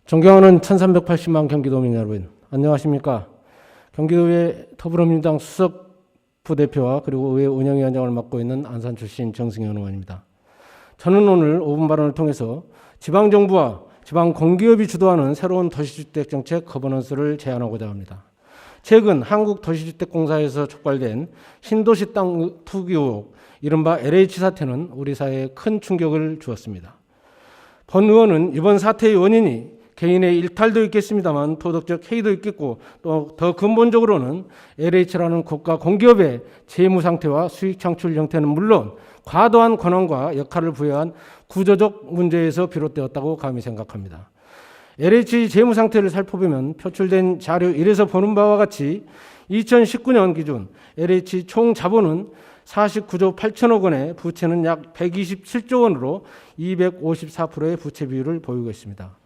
존경하는 1380만 경기도민 여러분, 안녕하십니까? 경기도의 더불어민주당 수석 부대표와 그리고 의회 운영위원장을 맡고 있는 안산 출신 정승현 의원입니다. 저는 오늘 5분 발언을 통해서 지방정부와 지방공기업이 주도하는 새로운 도시주택정책 거버넌스를 제안하고자 합니다. 최근 한국도시주택공사에서 촉발된 신도시 땅 투기 의혹, 이른바 LH 사태는 우리 사회에 큰 충격을 주었습니다. 본 의원은 이번 사태의 원인이 개인의 일탈도 있겠습니다만 도덕적 해이도 있겠고 또 더 근본적으로는 LH라는 국가 공기업의 재무 상태와 수익 창출 형태는 물론 과도한 권한과 역할을 부여한 구조적 문제에서 비롯되었다고 감히 생각합니다. LH 재무 상태를 살펴보면 표출된 자료 1에서 보는 바와 같이 2019년 기준 LH 총 자본은 49조 8천억 원에 부채는 약 127조 원으로 254%의 부채 비율을 보이고 있습니다.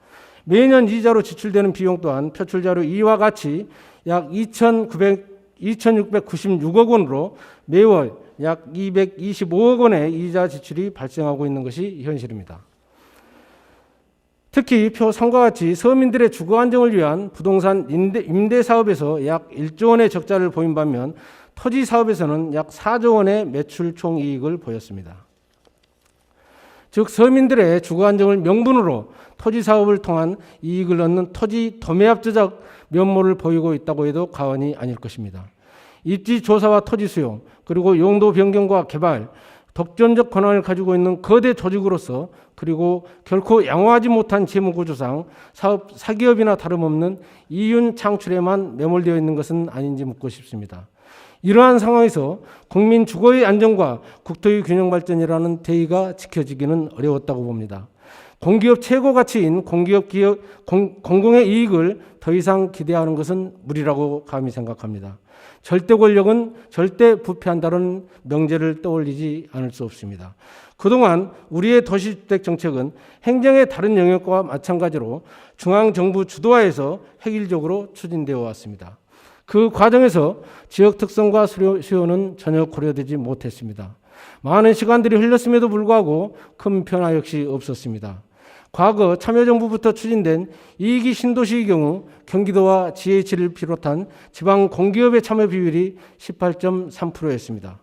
매년 이자로 지출되는 비용 또한 표출자료 2와 같이 약 2,696억 원으로 매월 약 225억 원의 이자 지출이 발생하고 있는 것이 현실입니다. 특히 표 3과 같이 서민들의 주거 안정을 위한 부동산 임대 사업에서 약 1조 원의 적자를 보인 반면 토지 사업에서는 약 4조 원의 매출 총이익을 보였습니다. 즉 서민들의 주거 안정을 명분으로 토지 사업을 통한 이익을 얻는 토지 도매압제적 면모를 보이고 있다고 해도 과언이 아닐 것입니다. 입지 조사와 토지 수용, 그리고 용도 변경과 개발, 독점적 권한을 가지고 있는 거대 조직으로서 그리고 결코 양호하지 못한 재무구조상 사업 사기업이나 다름없는 이윤 창출에만 매몰되어 있는 것은 아닌지 묻고 싶습니다. 이러한 상황에서 국민 주거의 안정과 국토의 균형 발전이라는 대의가 지켜지기는 어려웠다고 봅니다. 공기업 최고 가치인 공공의 이익을 더 이상 기대하는 것은 무리라고 감히 생각합니다. 절대 권력은 절대 부패한다는 명제를 떠올리지 않을 수 없습니다. 그동안 우리의 도시주택 정책은 행정의 다른 영역과 마찬가지로 중앙정부 주도하에서 획일적으로 추진되어 왔습니다. 그 과정에서 지역 특성과 수요는 전혀 고려되지 못했습니다. 많은 시간들이 흘렀음에도 불구하고 큰 변화 역시 없었습니다. 과거 참여정부부터 추진된 이익이 신도시의 경우 경기도와 GH를 비롯한 지방 공기업의 참여 비율이 18.3%였습니다.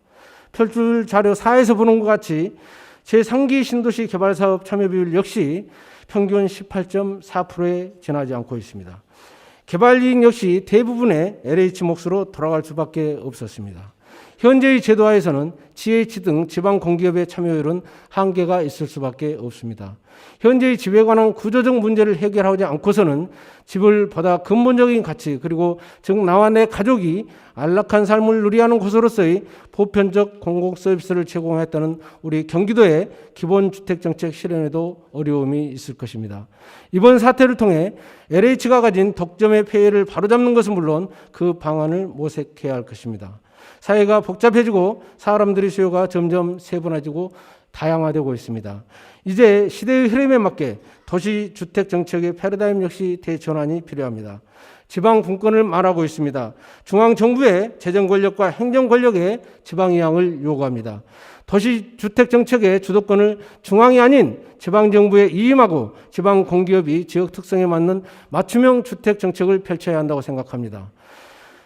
표출 자료 4에서 보는 것 같이 제3기 신도시 개발사업 참여 비율 역시 평균 18.4%에 지나지 않고 있습니다. 개발 이익 역시 대부분의 LH 몫으로 돌아갈 수밖에 없었습니다. 현재의 제도하에서는 GH 등 지방 공기업의 참여율은 한계가 있을 수밖에 없습니다. 현재의 집에 관한 구조적 문제를 해결하지 않고서는 집을 보다 근본적인 가치 그리고 즉 나와 내 가족이 안락한 삶을 누리하는 곳으로서의 보편적 공공서비스를 제공했다는 우리 경기도의 기본주택정책 실현에도 어려움이 있을 것입니다. 이번 사태를 통해 LH가 가진 독점의 폐해를 바로잡는 것은 물론 그 방안을 모색해야 할 것입니다. 사회가 복잡해지고 사람들의 수요가 점점 세분화지고 다양화되고 있습니다. 이제 시대의 흐름에 맞게 도시주택정책의 패러다임 역시 대전환이 필요합니다. 지방 분권을 말하고 있습니다. 중앙정부의 재정권력과 행정권력의 지방이양을 요구합니다. 도시주택정책의 주도권을 중앙이 아닌 지방정부에 이임하고 지방공기업이 지역 특성에 맞는 맞춤형 주택정책을 펼쳐야 한다고 생각합니다.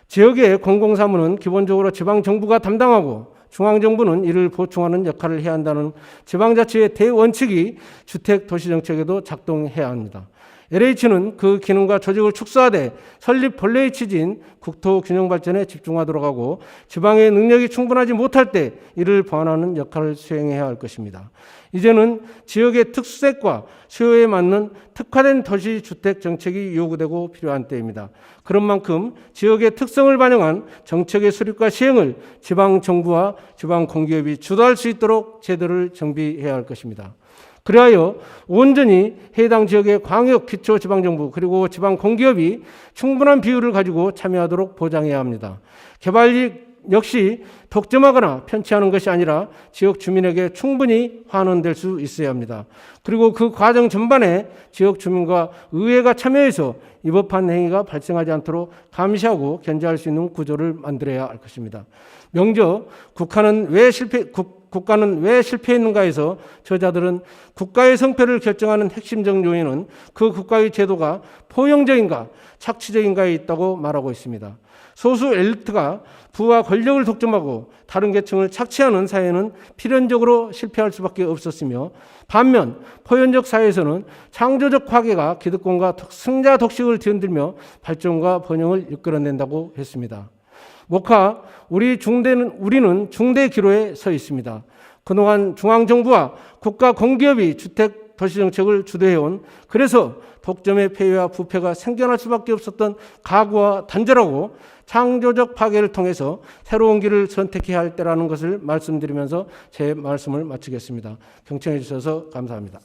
지역의 공공사무는 기본적으로 지방정부가 담당하고 중앙정부는 이를 보충하는 역할을 해야 한다는 지방자치의 대원칙이 주택도시정책에도 작동해야 합니다. LH는 그 기능과 조직을 축소하되 설립 본래의 취지인 국토균형발전에 집중하도록 하고 지방의 능력이 충분하지 못할 때 이를 보완하는 역할을 수행해야 할 것입니다. 이제는 지역의 특수색과 수요에 맞는 특화된 도시주택 정책이 요구되고 필요한 때입니다. 그런 만큼 지역의 특성을 반영한 정책의 수립과 시행을 지방정부와 지방공기업이 주도할 수 있도록 제도를 정비해야 할 것입니다. 그리하여 온전히 해당 지역의 광역 기초지방정부 그리고 지방공기업이 충분한 비율을 가지고 참여하도록 보장해야 합니다. 개발이익 역시 독점하거나 편취하는 것이 아니라 지역 주민에게 충분히 환원될 수 있어야 합니다. 그리고 그 과정 전반에 지역 주민과 의회가 참여해서 위법한 행위가 발생하지 않도록 감시하고 견제할 수 있는 구조를 만들어야 할 것입니다. 명저 국가는 국가는 왜 실패했는가에서 저자들은 국가의 성패를 결정하는 핵심적 요인은 그 국가의 제도가 포용적인가 착취적인가에 있다고 말하고 있습니다. 소수 엘리트가 부와 권력을 독점하고 다른 계층을 착취하는 사회는 필연적으로 실패할 수밖에 없었으며, 반면 포용적 사회에서는 창조적 화개가 기득권과 승자 독식을 뒤흔들며 발전과 번영을 이끌어낸다고 했습니다. 목하, 우리는 중대 기로에 서 있습니다. 그동안 중앙정부와 국가 공기업이 주택 도시정책을 주도해온, 그래서 독점의 폐해와 부패가 생겨날 수밖에 없었던 각오와 단절하고 창조적 파괴를 통해서 새로운 길을 선택해야 할 때라는 것을 말씀드리면서 제 말씀을 마치겠습니다. 경청해 주셔서 감사합니다.